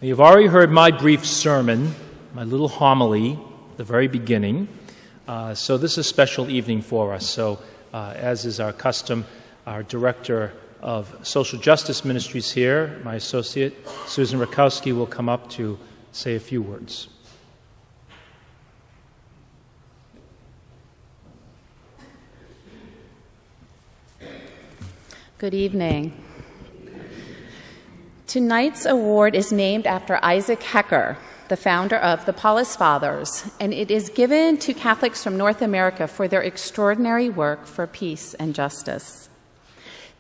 You've already heard my brief sermon, my little homily, at the very beginning. So this is a special evening for us. So as is our custom, our Director of Social Justice Ministries here, my associate, Susan Rutkowski, will come up to say a few words. Good evening. Tonight's award is named after Isaac Hecker, the founder of the Paulist Fathers, and it is given to Catholics from North America for their extraordinary work for peace and justice.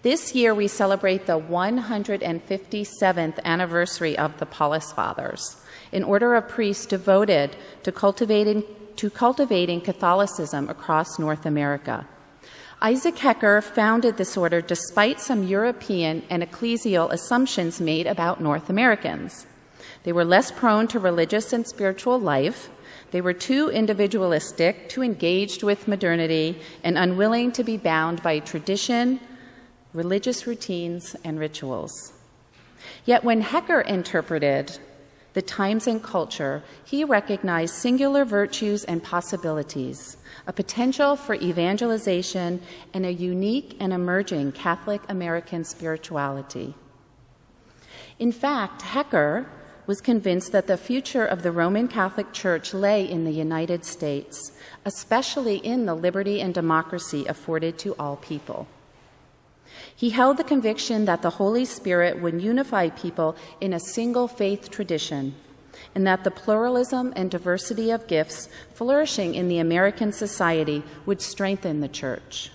This year we celebrate the 157th anniversary of the Paulist Fathers, an order of priests devoted to cultivating Catholicism across North America. Isaac Hecker founded this order despite some European and ecclesial assumptions made about North Americans. They were less prone to religious and spiritual life. They were too individualistic, too engaged with modernity, and unwilling to be bound by tradition, religious routines, and rituals. Yet when Hecker interpreted the times and culture, he recognized singular virtues and possibilities, a potential for evangelization, and a unique and emerging Catholic American spirituality. In fact, Hecker was convinced that the future of the Roman Catholic Church lay in the United States, especially in the liberty and democracy afforded to all people. He held the conviction that the Holy Spirit would unify people in a single faith tradition, and that the pluralism and diversity of gifts flourishing in the American society would strengthen the Church.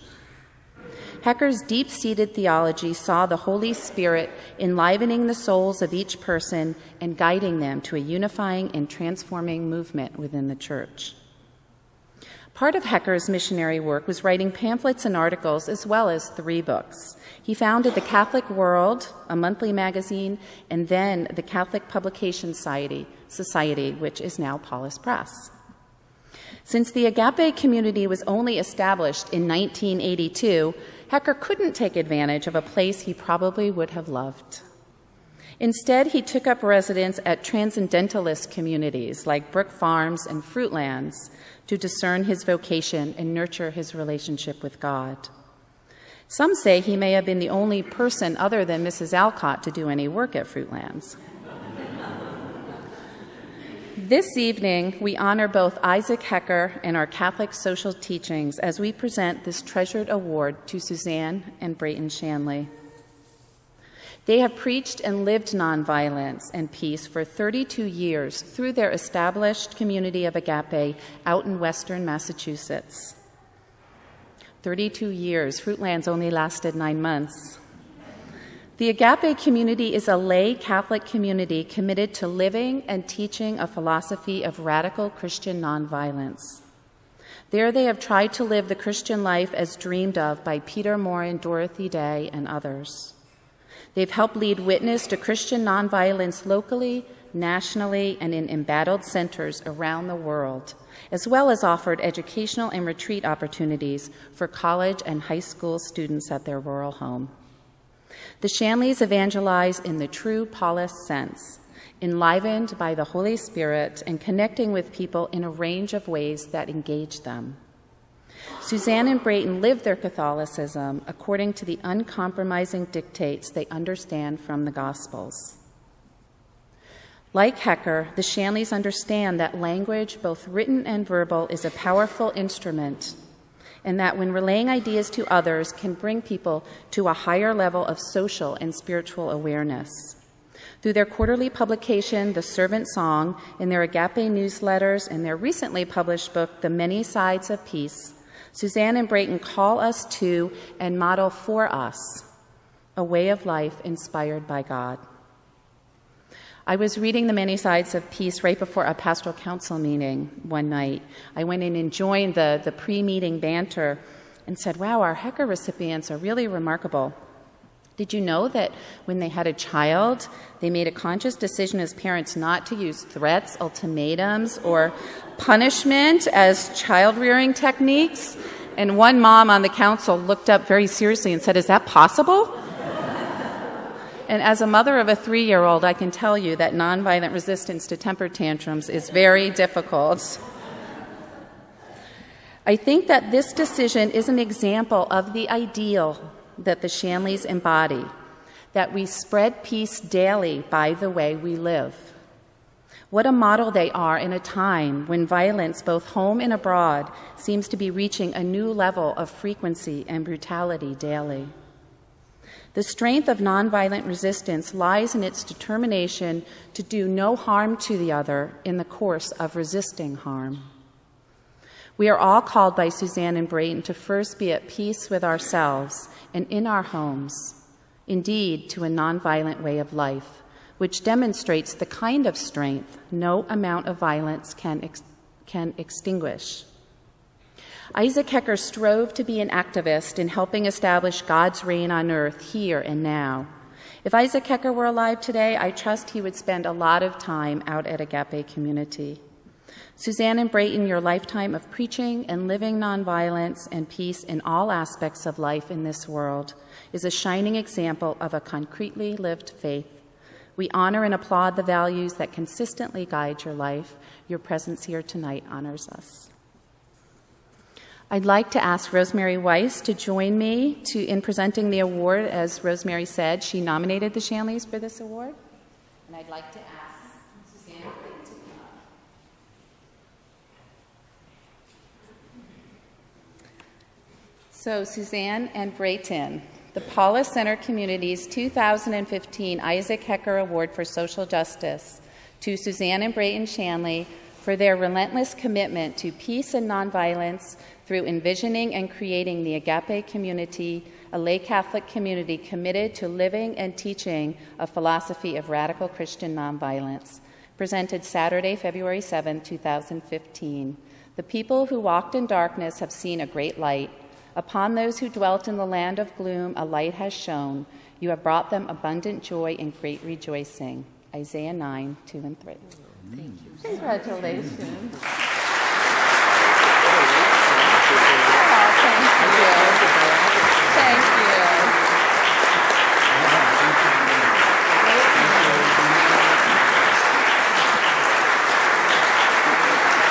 Hecker's deep-seated theology saw the Holy Spirit enlivening the souls of each person and guiding them to a unifying and transforming movement within the Church. Part of Hecker's missionary work was writing pamphlets and articles, as well as 3 books. He founded the Catholic World, a monthly magazine, and then the Catholic Publication Society, which is now Paulist Press. Since the Agape Community was only established in 1982, Hecker couldn't take advantage of a place he probably would have loved. Instead, he took up residence at transcendentalist communities like Brook Farms and Fruitlands to discern his vocation and nurture his relationship with God. Some say he may have been the only person other than Mrs. Alcott to do any work at Fruitlands. This evening, we honor both Isaac Hecker and our Catholic social teachings as we present this treasured award to Suzanne and Brayton Shanley. They have preached and lived nonviolence and peace for 32 years through their established community of Agape out in western Massachusetts. 32 years. Fruitlands only lasted 9 months. The Agape Community is a lay Catholic community committed to living and teaching a philosophy of radical Christian nonviolence. There they have tried to live the Christian life as dreamed of by Peter Morin, Dorothy Day, and others. They've helped lead witness to Christian nonviolence locally, nationally, and in embattled centers around the world, as well as offered educational and retreat opportunities for college and high school students at their rural home. The Shanleys evangelize in the true Paulist sense, enlivened by the Holy Spirit and connecting with people in a range of ways that engage them. Suzanne and Brayton live their Catholicism according to the uncompromising dictates they understand from the Gospels. Like Hecker, the Shanleys understand that language, both written and verbal, is a powerful instrument, and that when relaying ideas to others can bring people to a higher level of social and spiritual awareness. Through their quarterly publication, The Servant Song, in their Agape newsletters, and their recently published book, The Many Sides of Peace, Suzanne and Brayton call us to and model for us a way of life inspired by God. I was reading The Many Sides of Peace right before a pastoral council meeting one night. I went in and joined the pre-meeting banter and said, wow, our Hecker recipients are really remarkable. Did you know that when they had a child, they made a conscious decision as parents not to use threats, ultimatums, or punishment as child-rearing techniques? And one mom on the council looked up very seriously and said, is that possible? And as a mother of a 3-year-old, I can tell you that nonviolent resistance to temper tantrums is very difficult. I think that this decision is an example of the ideal that the Shanleys embody, that we spread peace daily by the way we live. What a model they are in a time when violence, both home and abroad, seems to be reaching a new level of frequency and brutality daily. The strength of nonviolent resistance lies in its determination to do no harm to the other in the course of resisting harm. We are all called by Suzanne and Brayton to first be at peace with ourselves and in our homes, indeed to a nonviolent way of life, which demonstrates the kind of strength no amount of violence can extinguish. Isaac Hecker strove to be an activist in helping establish God's reign on earth here and now. If Isaac Hecker were alive today, I trust he would spend a lot of time out at Agape Community. Suzanne and Brayton, your lifetime of preaching and living nonviolence and peace in all aspects of life in this world is a shining example of a concretely lived faith. We honor and applaud the values that consistently guide your life. Your presence here tonight honors us. I'd like to ask Rosemary Weiss to join me in presenting the award. As Rosemary said, she nominated the Shanleys for this award. And I'd like to ask Suzanne and Brayton to come up. So, Suzanne and Brayton, the Paulist Center Community's 2015 Isaac Hecker Award for Social Justice to Suzanne and Brayton Shanley for their relentless commitment to peace and nonviolence through envisioning and creating the Agape Community, a lay Catholic community committed to living and teaching a philosophy of radical Christian nonviolence. Presented Saturday, February 7, 2015. The people who walked in darkness have seen a great light. Upon those who dwelt in the land of gloom, a light has shone. You have brought them abundant joy and great rejoicing. Isaiah 9, 2 and 3. Thank you. Congratulations. Oh, thank you. Thank